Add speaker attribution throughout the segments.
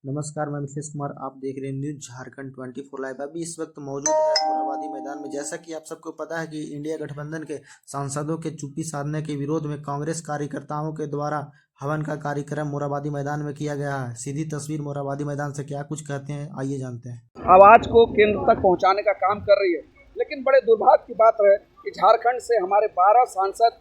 Speaker 1: नमस्कार, मैं मिथिलेश कुमार। आप देख रहे हैं न्यूज झारखंड 24 लाइव। अभी इस वक्त मौजूद है मोरहाबादी मैदान में। जैसा कि आप सबको पता है कि इंडिया गठबंधन के सांसदों के चुप्पी साधने के विरोध में कांग्रेस कार्यकर्ताओं के द्वारा हवन का कार्यक्रम मोरहाबादी मैदान में किया गया है। सीधी तस्वीर मोरहाबादी मैदान से क्या कुछ कहते हैं, आइए जानते हैं।
Speaker 2: आवाज को केंद्र तक पहुंचाने का काम कर रही है, लेकिन बड़े दुर्भाग्य की बात है कि झारखंड से हमारे 12 सांसद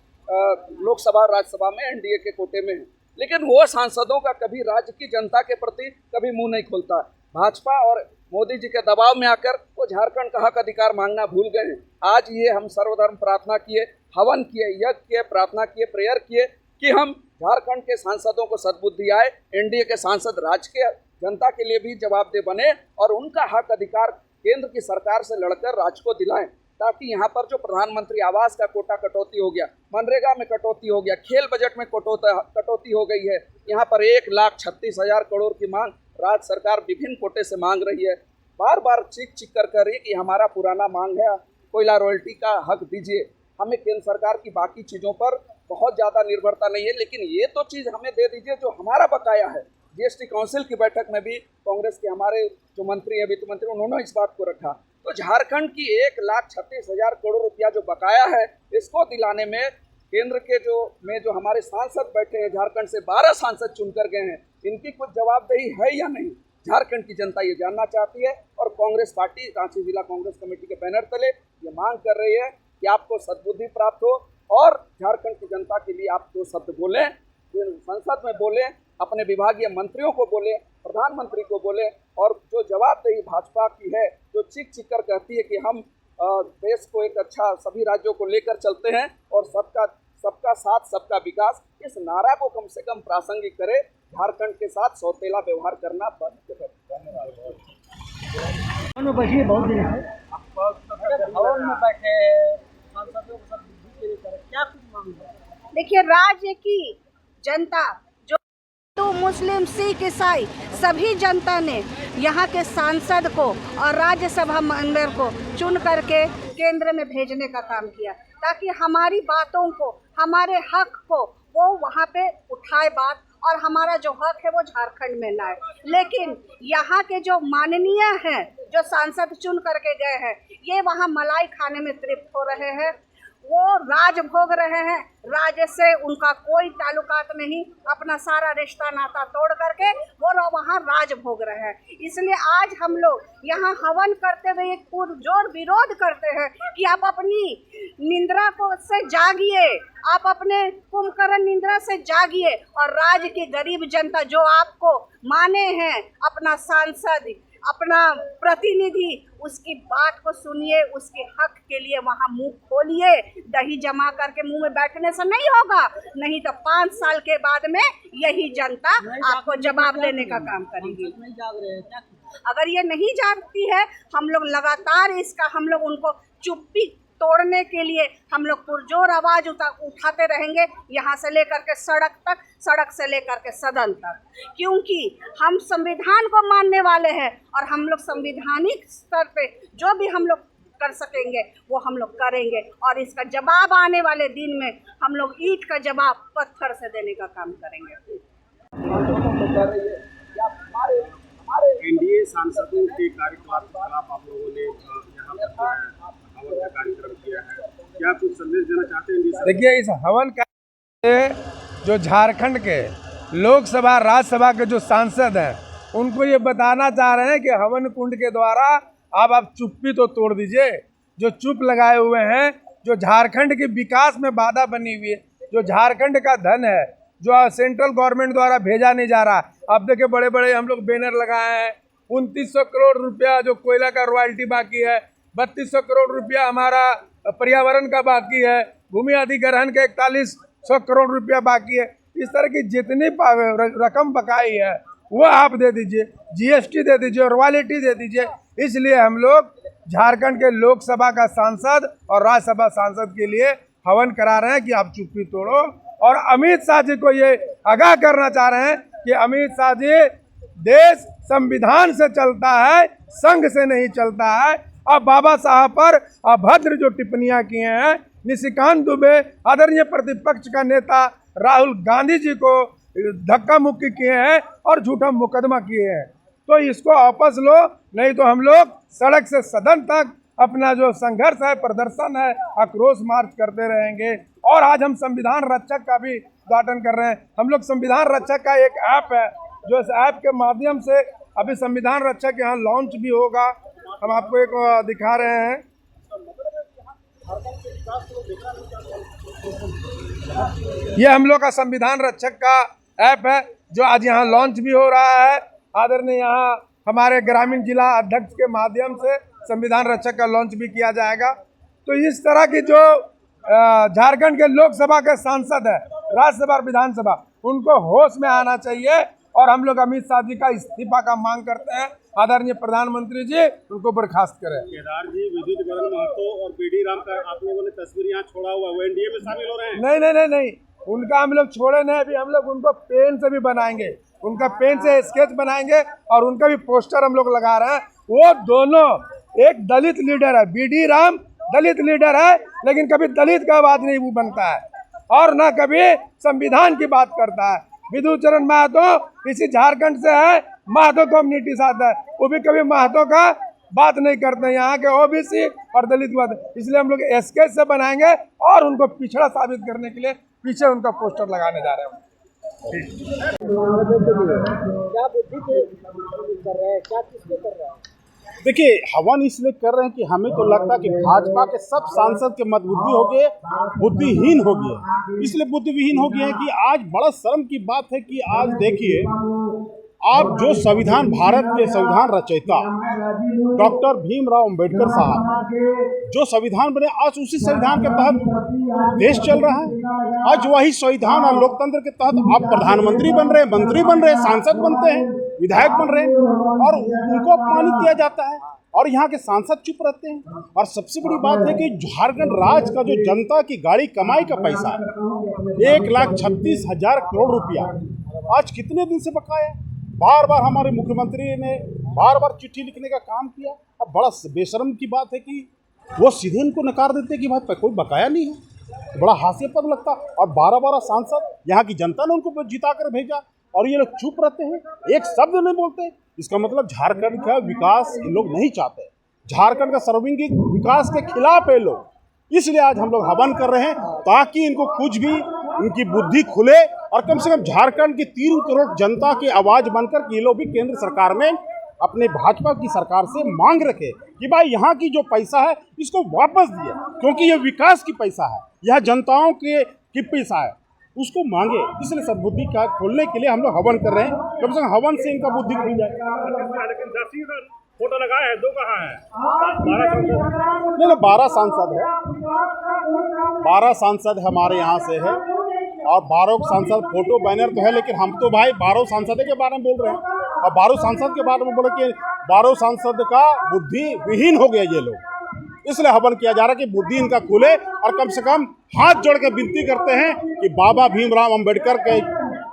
Speaker 2: लोकसभा राज्यसभा में एनडीए के कोटे में हैं, लेकिन वो सांसदों का कभी राज्य की जनता के प्रति कभी मुंह नहीं खोलता। भाजपा और मोदी जी के दबाव में आकर वो झारखंड का हक अधिकार मांगना भूल गए हैं। आज ये हम सर्वधर्म प्रार्थना किए, हवन किए, यज्ञ किए, प्रार्थना किए, प्रेयर किए कि हम झारखंड के सांसदों को सद्बुद्धि आए, एनडीए के सांसद राज्य के जनता के लिए भी जवाबदेह बने और उनका हक अधिकार केंद्र की सरकार से लड़कर राज्य को दिलाएं, ताकि यहाँ पर जो प्रधानमंत्री आवास का कोटा कटौती हो गया, मनरेगा में कटौती हो गया, खेल बजट में कटौती हो गई है, यहाँ पर 1,36,000 करोड़ की मांग राज्य सरकार विभिन्न कोटे से मांग रही है। बार बार चीख चीख कर रही है कि हमारा पुराना मांग है, कोयला रॉयल्टी का हक दीजिए। हमें केंद्र सरकार की बाकी चीज़ों पर बहुत ज़्यादा निर्भरता नहीं है, लेकिन ये तो चीज़ हमें दे दीजिए जो हमारा बकाया है। जीएसटी काउंसिल की बैठक में भी कांग्रेस के हमारे जो मंत्री हैं, वित्त मंत्री, उन्होंने इस बात को रखा। तो झारखंड की 1,36,000 करोड़ रुपया जो बकाया है, इसको दिलाने में केंद्र के जो हमारे सांसद बैठे हैं, झारखंड से 12 सांसद चुनकर गए हैं, इनकी कुछ जवाबदेही है या नहीं, झारखंड की जनता ये जानना चाहती है। और कांग्रेस पार्टी रांची जिला कांग्रेस कमेटी के बैनर तले ये मांग कर रही है कि आपको सद्बुद्धि प्राप्त हो और झारखंड की जनता के लिए आप 2 शब्द बोलें, संसद में बोलें, अपने विभागीय मंत्रियों को बोले, प्रधानमंत्री को बोले, और जो जवाबदेही भाजपा की है, जो चीख चीख कर कहती है कि हम देश को एक अच्छा सभी राज्यों को लेकर चलते हैं और सबका साथ सबका विकास, इस नारा को कम से कम प्रासंगिक करे। झारखंड के साथ सौतेला व्यवहार करना बंद करें।
Speaker 3: देखिए, राज्य की जनता, जो हिंदू, मुस्लिम, सिख, ईसाई, सभी जनता ने यहाँ के सांसद को और राज्यसभा मेंबर को चुन करके केंद्र में भेजने का काम किया, ताकि हमारी बातों को, हमारे हक को वो वहाँ पे उठाए बात, और हमारा जो हक है वो झारखंड में लाए। लेकिन यहाँ के जो माननीय हैं, जो सांसद चुन करके गए हैं, ये वहाँ मलाई खाने में तृप्त हो रहे हैं, वो राज भोग रहे हैं। राज्य से उनका कोई ताल्लुकात नहीं, अपना सारा रिश्ता नाता तोड़ करके वो वहाँ राज भोग रहे हैं। इसलिए आज हम लोग यहाँ हवन करते हुए एक पुरजोर विरोध करते हैं कि आप अपनी निंद्रा को से जागिए, आप अपने कुंभकर्ण निंद्रा से जागिए और राज्य की गरीब जनता जो आपको माने हैं, अपना सांसद, अपना प्रतिनिधि, उसकी बात को सुनिए, उसके हक के लिए वहाँ मुंह खोलिए। दही जमा करके मुंह में बैठने से नहीं होगा, नहीं तो 5 साल के बाद में यही जनता आपको जवाब देने का काम करेगी। अगर ये नहीं जागती है, हम लोग लगातार हम लोग उनको चुप्पी तोड़ने के लिए हम लोग पुरजोर आवाज उठाते रहेंगे, यहाँ से लेकर के सड़क तक, सड़क से लेकर के सदन तक, क्योंकि हम संविधान को मानने वाले हैं और हम लोग संवैधानिक स्तर पे जो भी हम लोग कर सकेंगे वो हम लोग करेंगे। और इसका जवाब आने वाले दिन में हम लोग ईंट का जवाब पत्थर से देने का काम करेंगे।
Speaker 4: एनडीए सांसदों के कार्यकलाप के खिलाफ आप लोगों ने यहाँ पर हवन का कार्यक्रम किया है, क्या कुछ संदेश देना चाहते हैं?
Speaker 5: देखिए, इस हवन का जो झारखंड के लोकसभा राज्यसभा के जो सांसद हैं, उनको ये बताना चाह रहे हैं कि हवन कुंड के द्वारा आप चुप्पी तो तोड़ दीजिए। जो चुप लगाए हुए हैं, जो झारखंड के विकास में बाधा बनी हुई है, जो झारखंड का धन है, जो सेंट्रल गवर्नमेंट द्वारा भेजा नहीं जा रहा। अब देखिए, बड़े बड़े हम लोग बैनर लगाए हैं, 2900 करोड़ रुपया जो कोयला का रॉयल्टी बाकी है, 3200 करोड़ रुपया हमारा पर्यावरण का बाकी है, भूमि अधिग्रहण के 4100 करोड़ रुपया बाकी है। इस तरह की जितनी रकम बकाई है वो आप दे दीजिए, जीएसटी दे दीजिए, रॉयल्टी दे दीजिए। इसलिए हम लोग झारखंड के लोकसभा का सांसद और राज्यसभा सांसद के लिए हवन करा रहे हैं कि आप चुप्पी तोड़ो। और अमित शाह जी को ये आगाह करना चाह रहे हैं कि अमित शाह जी, देश संविधान से चलता है, संघ से नहीं चलता है। अब बाबा साहब पर अभद्र जो टिप्पणियां किए हैं, निशिकांत दुबे, आदरणीय प्रतिपक्ष का नेता राहुल गांधी जी को धक्का मुक्की किए हैं और झूठा मुकदमा किए हैं। तो इसको वापस लो, नहीं तो हम लोग सड़क से सदन तक अपना जो संघर्ष है, प्रदर्शन है, आक्रोश मार्च करते रहेंगे। और आज हम संविधान रक्षक का भी उद्घाटन कर रहे हैं। हम लोग संविधान रक्षक का एक ऐप है, जो इस ऐप के माध्यम से अभी संविधान रक्षक यहाँ लॉन्च भी होगा। हम आपको एक दिखा रहे हैं। ये हम लोग का संविधान रक्षक का ऐप है, जो आज यहाँ लॉन्च भी हो रहा है। आदरणीय यहाँ हमारे ग्रामीण जिला अध्यक्ष के माध्यम से संविधान रक्षक का लॉन्च भी किया जाएगा। तो इस तरह की जो झारखंड के लोकसभा के सांसद है, राज्यसभा और विधानसभा, उनको होश में आना चाहिए। और हम लोग अमित शाह जी का इस्तीफा का मांग करते हैं। आदरणीय प्रधानमंत्री जी उनको बर्खास्त करें।
Speaker 4: केदार जी, विद्युत बरण महतो और बीडी राम का आप लोगों ने तस्वीर यहाँ छोड़ा हुआ, वो एनडीए में शामिल हो रहे हैं?
Speaker 5: नहीं नहीं नहीं नहीं, उनका हम लोग छोड़े नहीं। अभी हम लोग उनको पेन से भी बनाएंगे, उनका पेन से स्केच बनाएंगे और उनका भी पोस्टर हम लोग लगा रहे हैं। वो दोनों, एक दलित लीडर है, बीडी राम दलित लीडर है, लेकिन कभी दलित का आवाज नहीं वो बनता है और ना कभी संविधान की बात करता है। विद्युत चरण महतो इसी झारखंड से है, महतो कम्युनिटी साथ है, वो भी कभी महतो का बात नहीं करते। यहाँ के ओबीसी और दलित बात, इसलिए हम लोग स्केच से बनाएंगे और उनको पिछड़ा साबित करने के लिए पीछे उनका पोस्टर लगाने जा रहे हैं।
Speaker 2: क्या बुद्धि कर रहे हैं, क्या किसको कर रहे हैं?
Speaker 4: देखिए, हवन इसलिए कर रहे हैं कि हमें तो लगता है कि भाजपा के सब सांसद के मतबुद्धि हो गए, बुद्धिहीन हो गए। इसलिए बुद्धिहीन हो गए हैं कि आज बड़ा शर्म की बात है कि आज देखिए, आप जो संविधान, भारत के संविधान रचयिता डॉक्टर भीमराव अंबेडकर साहब जो संविधान बने, आज उसी संविधान के तहत देश चल रहा है। आज वही संविधान और लोकतंत्र के तहत आप प्रधानमंत्री बन रहे हैं, मंत्री बन रहे हैं, सांसद बनते हैं, विधायक बन रहे हैं और उनको अपमानित किया जाता है और यहाँ के सांसद चुप रहते हैं। और सबसे बड़ी बात है कि झारखंड राज्य का जो जनता की गाड़ी कमाई का पैसा है, 1,36,000 करोड़ रुपया आज कितने दिन से बकाया है। बार बार हमारे मुख्यमंत्री ने बार बार चिट्ठी लिखने का काम किया। अब बड़ा बेशर्म की बात है कि वो सीधे इनको नकार देते कि भाई कोई बकाया नहीं है, तो बड़ा हास्यास्पद लगता। और 12 सांसद यहाँ की जनता ने उनको जिता कर भेजा और ये लोग चुप रहते हैं, एक शब्द नहीं बोलते। इसका मतलब झारखंड का विकास ये लोग नहीं चाहते, झारखंड का सर्वांगीण विकास के खिलाफ है लोग। इसलिए आज हम लोग हवन कर रहे हैं ताकि इनको कुछ भी, इनकी बुद्धि खुले और कम से कम झारखंड की 3 करोड़ जनता की आवाज़ बनकर ये लोग भी केंद्र सरकार में अपने भाजपा की सरकार से मांग रखे कि भाई यहाँ की जो पैसा है इसको वापस दिए, क्योंकि ये विकास की पैसा है, यह जनताओं की पैसा है, उसको मांगे। इसलिए सब बुद्धि का खोलने के लिए हम लोग हवन कर रहे हैं, कम से कम हवन से इनका बुद्धि खुल जाए। लेकिन 10 फोटो लगाए हैं, 2 कहाँ हैं? 12 सांसद है, 12 सांसद हमारे यहाँ से है और 12 सांसद फोटो बैनर तो है, लेकिन हम तो भाई 12 सांसद के बारे में बोल रहे हैं और 12 सांसद के बारे में बोले कि 12 सांसद का बुद्धि विहीन हो गया ये लोग। इसलिए हवन किया जा रहा है कि बुद्धि इनका खुले और कम से कम हाथ जोड़ के विनती करते हैं कि बाबा भीमराव अंबेडकर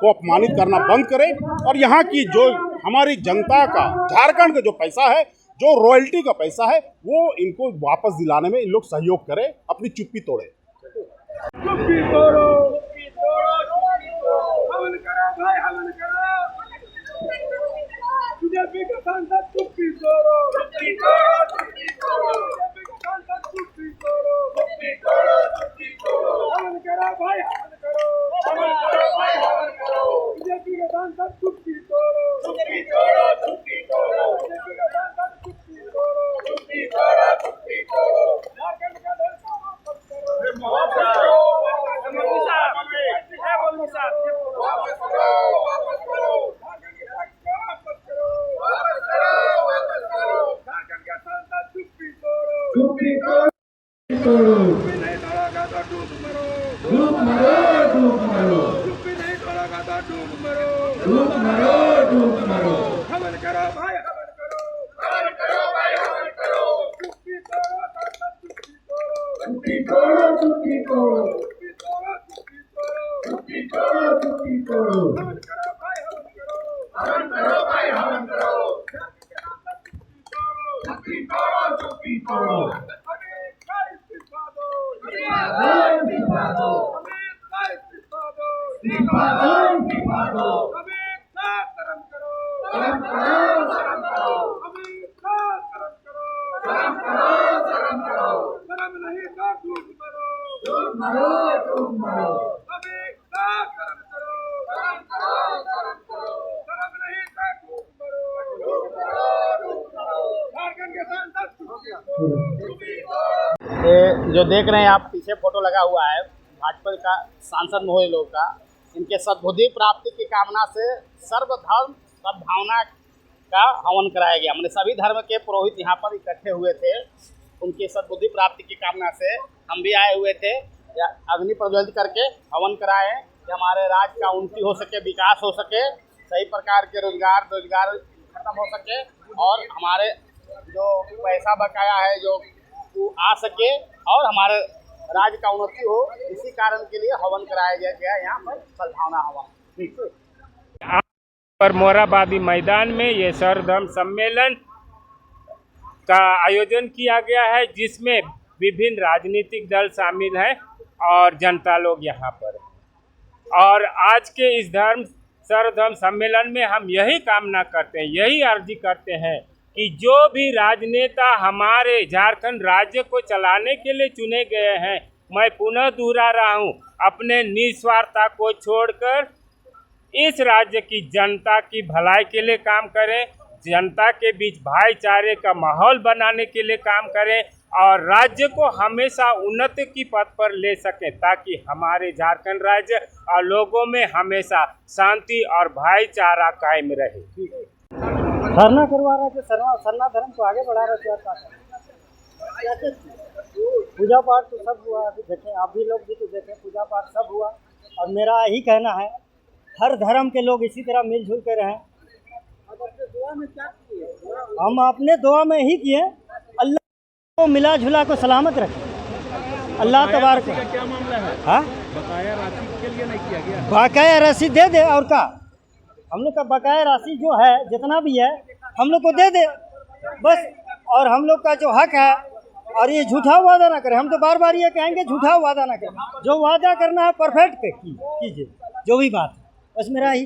Speaker 4: को अपमानित करना बंद करें और यहाँ की जो हमारी जनता का, झारखंड का जो पैसा है, जो रॉयल्टी का पैसा है, वो इनको वापस दिलाने में इन लोग सहयोग करें, अपनी चुप्पी तोड़े।
Speaker 5: चुप्पी तोड़ो, हवन करो भाई, हवन करो। बीजेपी का सांसद चुप्पी तोड़ो, चुप्पी तोड़ो, चुप्पी तोड़ो। बीजेपी का सांसद चुप्पी तोड़ो, चुप्पी तोड़ो, चुप्पी तोड़ो। हवन करो भाई, हवन करो, हवन करो भाई, हवन करो। बीजेपी का सांसद चुप्पी तोड़ो, चुप्पी तोड़ो, चुप्पी तोड़ो। बीजेपी का सांसद चुप्पी तोड़ो, चुप्पी तोड़ो, चुप्पी तोड़ो। झारखंड का धरना वापस करो, वापस करो।
Speaker 6: ये जो देख रहे हैं आप पीछे फोटो लगा हुआ है भाजपा का सांसद महोदय लोग का, इनके सद्बुद्धि प्राप्ति की कामना से सर्वधर्म सद्भावना का हवन कराया गया। हमने सभी धर्म के पुरोहित यहाँ पर इकट्ठे हुए थे, उनकी सद्बुद्धि प्राप्ति की कामना से हम भी आए हुए थे। अग्नि प्रज्वलित करके हवन कराए कि हमारे राज्य का उन्नति हो सके, विकास हो सके, सही प्रकार के रोजगार खत्म हो सके और हमारे जो पैसा बकाया है जो वो आ सके और हमारे राज्य का उन्नति हो, इसी कारण के लिए हवन कराया गया यहाँ पर सद्भावना हवन।
Speaker 7: पर मोराबादी मैदान में ये सर्वधर्म सम्मेलन का आयोजन किया गया है, जिसमें विभिन्न राजनीतिक दल शामिल हैं और जनता लोग यहाँ पर। और आज के इस सर्वधर्म सम्मेलन में हम यही कामना करते हैं, यही अर्जी करते हैं कि जो भी राजनेता हमारे झारखंड राज्य को चलाने के लिए चुने गए हैं, मैं पुनः दोहरा रहा हूँ, अपने निस्वार्थता को छोड़कर इस राज्य की जनता की भलाई के लिए काम करें, जनता के बीच भाईचारे का माहौल बनाने के लिए काम करें और राज्य को हमेशा उन्नति की पथ पर ले सकें, ताकि हमारे झारखंड राज्य और लोगों में हमेशा शांति और भाईचारा कायम रहे।
Speaker 8: सरना करवा रहे थे, सरना धर्म को आगे बढ़ा रहे थे। पूजा पाठ तो सब हुआ, अभी देखें आप भी लोग भी तो देखें, पूजा पाठ सब हुआ। और मेरा यही कहना है हर धर्म के लोग इसी तरह मिलजुल कर रहें। हम अपने दुआ में ही किए, अल्लाह को मिला जुला को सलामत रखे, अल्लाह तबारक। क्या मामला है? हाँ, बकाया राशि के लिए नहीं किया गया? बकाया राशि दे दे, और का हम लोग का बकाया राशि जो है जितना भी है हम लोग को दे दे बस। और हम लोग का जो हक है, और ये झूठा वादा ना करें, हम तो बार बार ये कहेंगे झूठा वादा ना करें, जो वादा करना है परफेक्ट कीजिए, जो भी बात है, बस मेरा ही